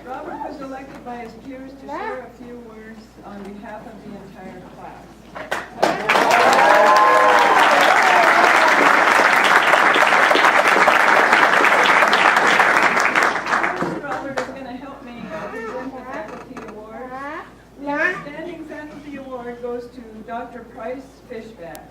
Robert was elected by his peers to share a few words on behalf of the entire class. First, Robert is going to help me present the faculty award. The Outstanding Faculty Award goes to Dr. Price Fishback.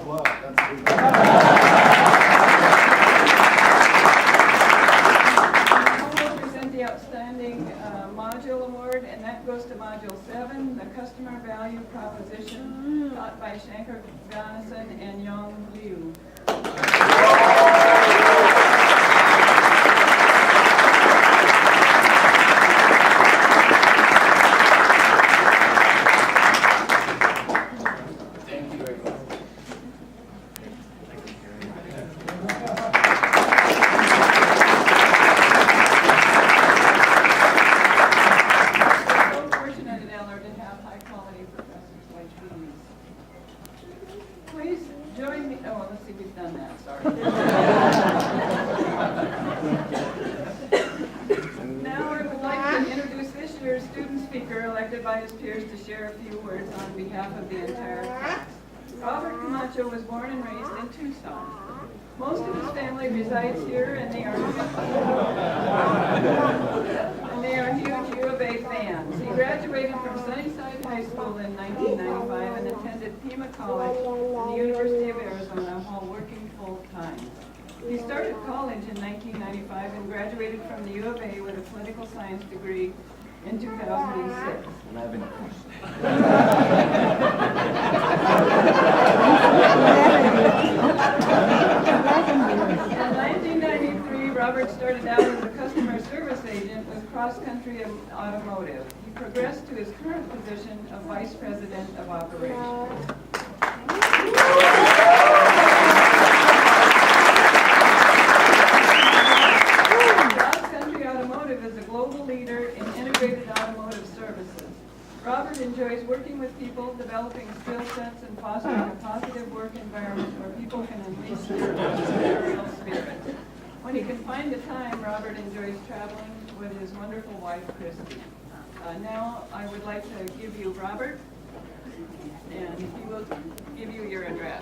Love. That's good. I will present the Outstanding Module Award, and that goes to Module 7, the Customer Value Proposition, taught by Shankar Ganesan and Yong Liu. Please join me. Oh, let's see, we've done that. Sorry. Now I would like to introduce this year's student speaker elected by his peers to share a few words on behalf of the entire class. Robert Camacho was born and raised in Tucson. Most of his family resides here, and they are huge U of A fans. He graduated from Sunnyside High School in 1995 and attended Pima College and the University of Arizona while working full-time. He started college in 1995 and graduated from the U of A with a political science degree in 2006. In 1993, Robert started out as a customer service agent with Cross Country Automotive. He progressed to his current position of Vice President of Operations. Cross Country Automotive is a global leader in integrated automotive services. Robert enjoys working with people, developing skill sets, and fostering a positive work environment where people can unleash their entrepreneurial spirit. When he can find the time, Robert enjoys traveling with his wonderful wife, Christy. Now, I would like to give you Robert, and he will give you your address.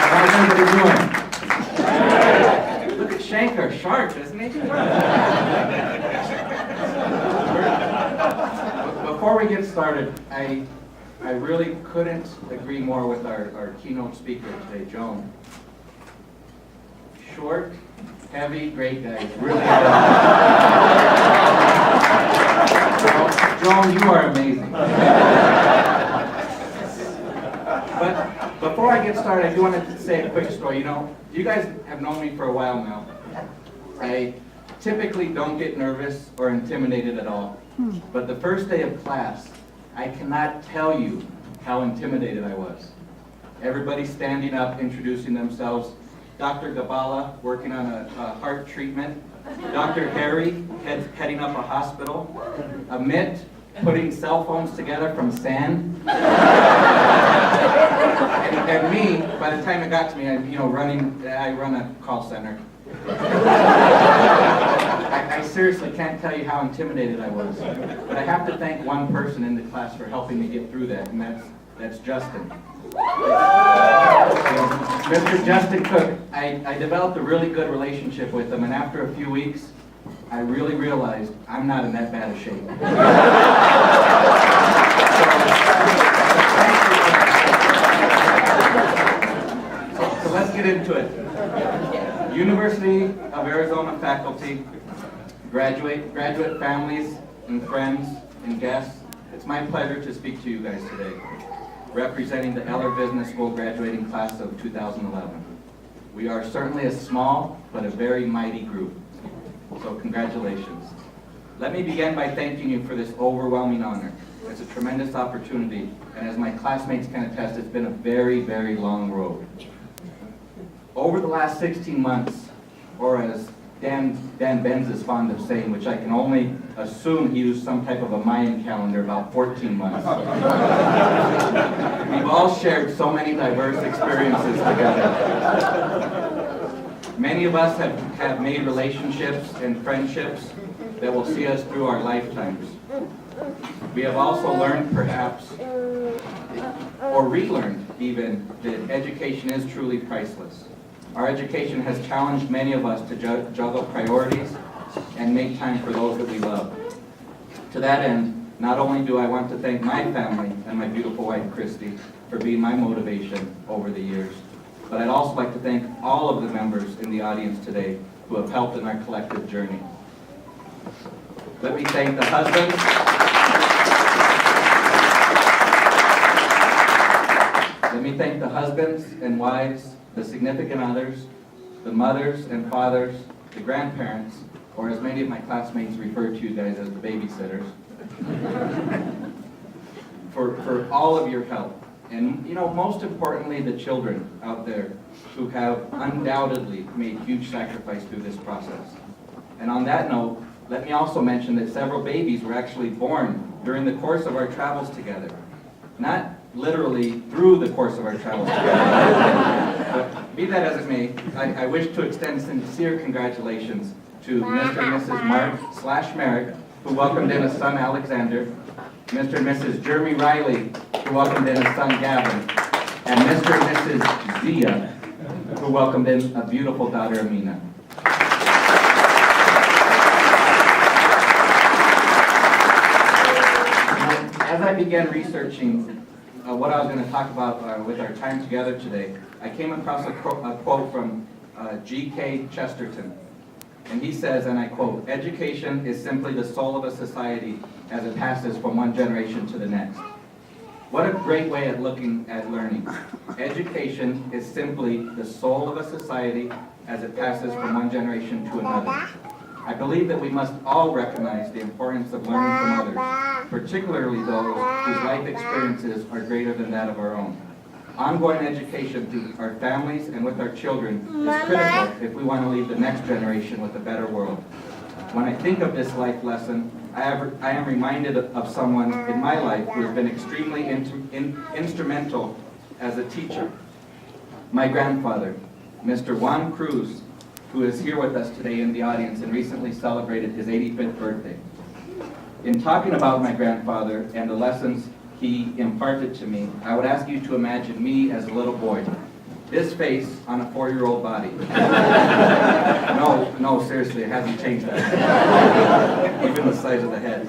How's everybody doing? Look at Shankar, sharp, isn't he? Before we get started, I really couldn't agree more with our keynote speaker today, Joan. Short, heavy, great guys, really are. Joan, you are amazing. But before I get started, I do want to say a quick story. You know, you guys have known me for a while now. I typically don't get nervous or intimidated at all. But the first day of class, I cannot tell you how intimidated I was. Everybody standing up, introducing themselves. Dr. Gabala working on a heart treatment. Dr. Harry heading up a hospital. Amit putting cell phones together from sand. And me, by the time it got to me, I run a call center. I seriously can't tell you how intimidated I was. But I have to thank one person in the class for helping me get through that, and that's Justin. Mr. Justin Cook, I developed a really good relationship with him, and after a few weeks, I really realized I'm not in that bad a shape. So let's get into it. University of Arizona faculty, graduate families, and friends, and guests, it's my pleasure to speak to you guys today, representing the Eller Business School graduating class of 2011. We are certainly a small, but a very mighty group. So congratulations. Let me begin by thanking you for this overwhelming honor. It's a tremendous opportunity, and as my classmates can attest, it's been a very, very long road. Over the last 16 months, or as Dan Benz is fond of saying, which I can only assume he used some type of a Mayan calendar, about 14 months. We've all shared so many diverse experiences together. Many of us have made relationships and friendships that will see us through our lifetimes. We have also learned, perhaps, or relearned even, that education is truly priceless. Our education has challenged many of us to juggle priorities and make time for those that we love. To that end, not only do I want to thank my family and my beautiful wife, Christy, for being my motivation over the years, but I'd also like to thank all of the members in the audience today who have helped in our collective journey. Let me thank the husbands. Let me thank the husbands and wives, the significant others, the mothers and fathers, the grandparents, or as many of my classmates refer to you guys as the babysitters, for all of your help. And most importantly, the children out there who have undoubtedly made huge sacrifice through this process. And on that note, let me also mention that several babies were actually born during the course of our travels together. Not literally through the course of our travels together. But be that as it may, I wish to extend sincere congratulations to Mr. and Mrs. Mark/Merrick, who welcomed in a son, Alexander, Mr. and Mrs. Jeremy Riley, who welcomed in a son, Gavin, and Mr. and Mrs. Zia, who welcomed in a beautiful daughter, Amina. As I began researching what I was going to talk about with our time together today, I came across a quote from G.K. Chesterton. And he says, and I quote, "Education is simply the soul of a society as it passes from one generation to the next." What a great way of looking at learning. Education is simply the soul of a society as it passes from one generation to another. I believe that we must all recognize the importance of learning from others, particularly those whose life experiences are greater than that of our own. Ongoing education through our families and with our children is critical if we want to leave the next generation with a better world. When I think of this life lesson, I am reminded of someone in my life who has been extremely instrumental as a teacher. My grandfather, Mr. Juan Cruz, who is here with us today in the audience and recently celebrated his 85th birthday. In talking about my grandfather and the lessons he imparted to me, I would ask you to imagine me as a little boy. This face on a 4-year-old body. No, seriously, it hasn't changed that. Even the size of the head.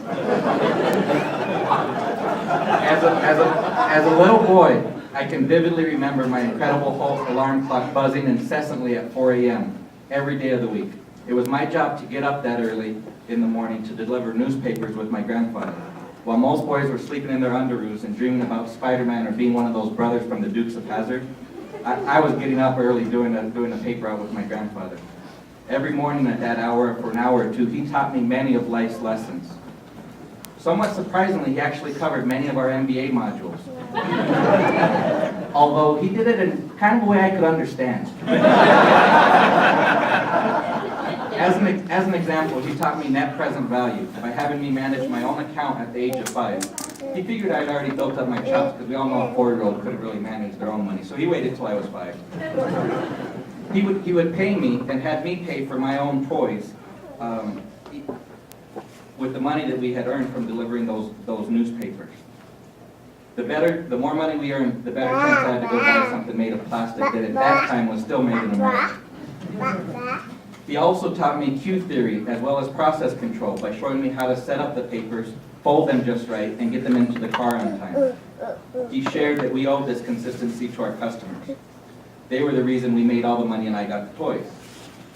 As a little boy, I can vividly remember my incredible alarm clock buzzing incessantly at 4 a.m. every day of the week. It was my job to get up that early in the morning to deliver newspapers with my grandfather. While most boys were sleeping in their underoos and dreaming about Spider-Man or being one of those brothers from the Dukes of Hazzard, I was getting up early doing a paper out with my grandfather. Every morning at that hour, for an hour or two, he taught me many of life's lessons. Somewhat surprisingly, he actually covered many of our MBA modules. Although he did it in kind of a way I could understand. As an example, he taught me net present value by having me manage my own account at the age of 5. He figured I'd already built up my chops because we all know a 4-year-old couldn't really manage their own money, so he waited till I was 5. He would pay me and had me pay for my own toys with the money that we had earned from delivering those newspapers. The more money we earned, the better chance I had to go buy something made of plastic that at that time was still made in America. He also taught me Q theory as well as process control by showing me how to set up the papers, fold them just right, and get them into the car on time. He shared that we owed this consistency to our customers. They were the reason we made all the money and I got the toys.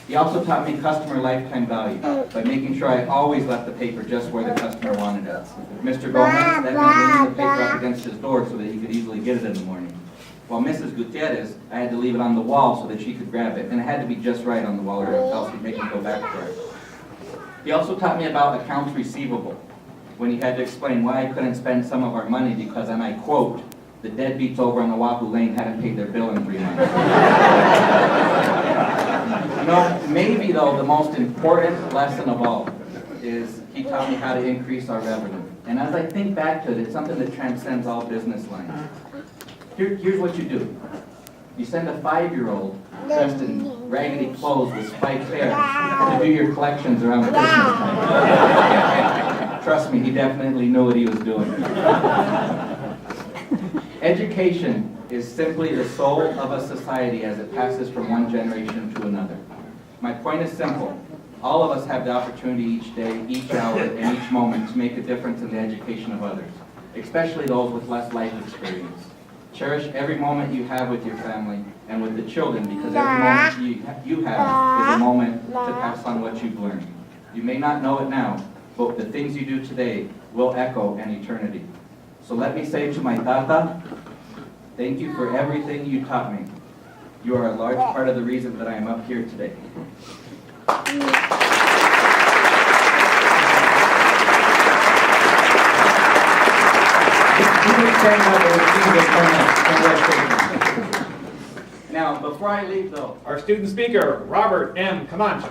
He also taught me customer lifetime value by making sure I always left the paper just where the customer wanted it. Mr. Gomez, that meant leaving the paper up against his door so that he could easily get it in the morning. While Mrs. Gutierrez, I had to leave it on the wall so that she could grab it, and it had to be just right on the wall or else he'd make me go back for it. He also taught me about accounts receivable, when he had to explain why I couldn't spend some of our money because, and I quote, "the deadbeats over on Oahu Lane hadn't paid their bill in 3 months." No, maybe though, the most important lesson of all is he taught me how to increase our revenue. And as I think back to it, it's something that transcends all business lines. Here's what you do. You send a 5-year-old dressed in raggedy clothes with spiked hair to do your collections around Christmas time. Trust me, he definitely knew what he was doing. Education is simply the soul of a society as it passes from one generation to another. My point is simple. All of us have the opportunity each day, each hour, and each moment to make a difference in the education of others, especially those with less life experience. Cherish every moment you have with your family and with the children, because every moment you have is a moment to pass on what you've learned. You may not know it now, but the things you do today will echo an eternity. So let me say to my tata, thank you for everything you taught me. You are a large part of the reason that I am up here today. Now, before I leave though, Our student speaker, Robert M. Camacho.